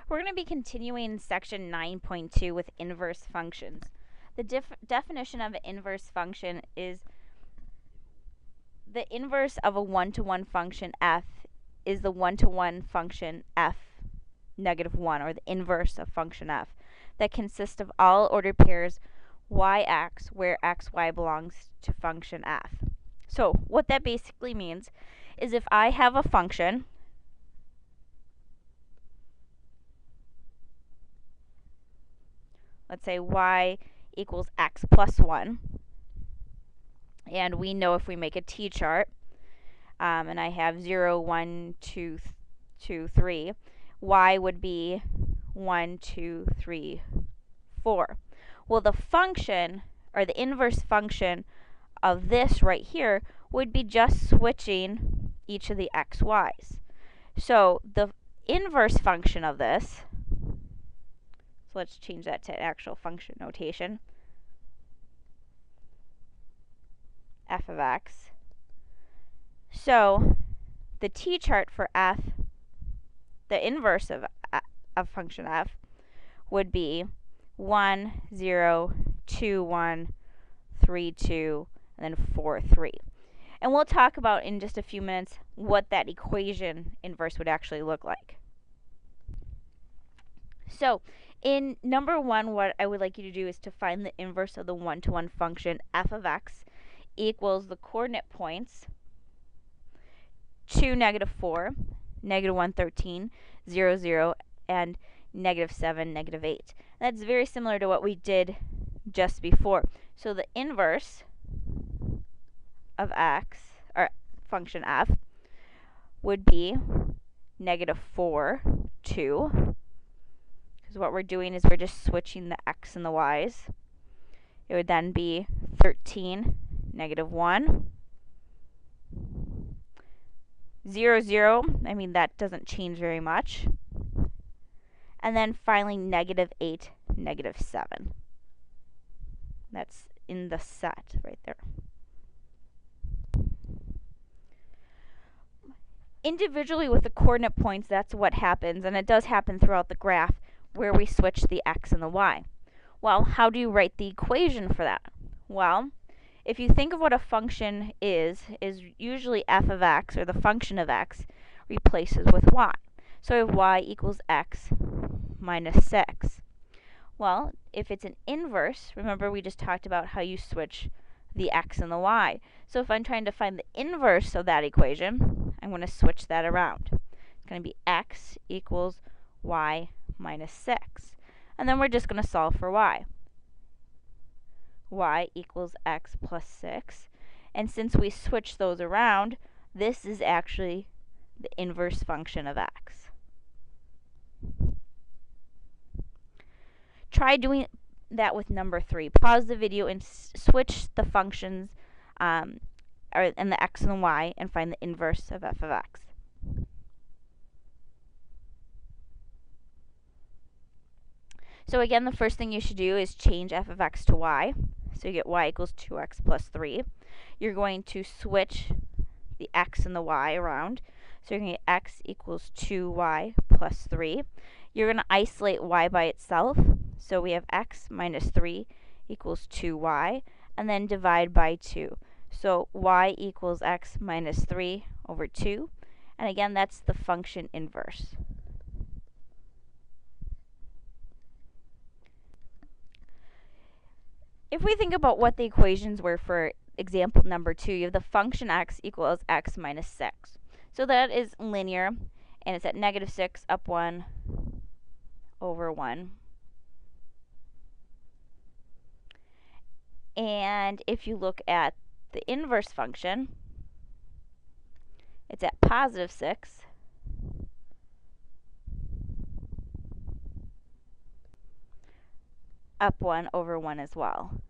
We're going to be continuing section 9.2 with inverse functions. The definition of an inverse function is the inverse of a one-to-one function f is the one-to-one function f negative 1, or the inverse of function f, that consists of all ordered pairs yx where xy belongs to function f. So what that basically means is if I have a function let's say y equals x plus 1, and we know if we make a t-chart, and I have 0, 1, 2, 3, y would be 1, 2, 3, 4. Well, the function, or the inverse function of this right here, would be just switching each of the x, y's. So the inverse function of this, so let's change that to actual function notation, f of x. So the t-chart for f, the inverse of function f, would be 1, 0, 2, 1, 3, 2, and then 4, 3. And we'll talk about in just a few minutes what that equation inverse would actually look like. So in number 1, what I would like you to do is to find the inverse of the one-to-one function f of x equals the coordinate points 2, negative 4, negative 1, 13, 0, 0, and negative 7, negative 8. That's very similar to what we did just before. So the inverse of x, or function f, would be negative 4, 2, because what we're doing is we're just switching the x and the y's. It would then be 13, negative 1, 0, 0, I mean that doesn't change very much. And then finally negative 8, negative 7. That's in the set right there. Individually with the coordinate points, that's what happens, and it does happen throughout the graph where we switch the x and the y. Well, how do you write the equation for that? Well, if you think of what a function is usually f of x, or the function of x, replaces with y. So if y equals x minus 6. Well, if it's an inverse, remember we just talked about how you switch the x and the y. So if I'm trying to find the inverse of that equation, I'm going to switch that around. It's going to be x equals y minus 6. And then we're just going to solve for y. Y equals x plus 6. And since we switch those around, this is actually the inverse function of x. Try doing that with number 3. Pause the video and switch the functions and the x and the y, and find the inverse of f of x. So again, the first thing you should do is change f of x to y. So you get y equals 2x plus 3. You're going to switch the x and the y around. So you're going to get x equals 2y plus 3. You're going to isolate y by itself. So we have x minus 3 equals 2y, and then divide by 2. So y equals x minus 3 over 2. And again, that's the function inverse. If we think about what the equations were for example number 2, you have the function x equals x minus 6. So that is linear, and it's at negative 6 up 1 over 1. And if you look at the inverse function, it's at positive 6 up 1 over 1 as well.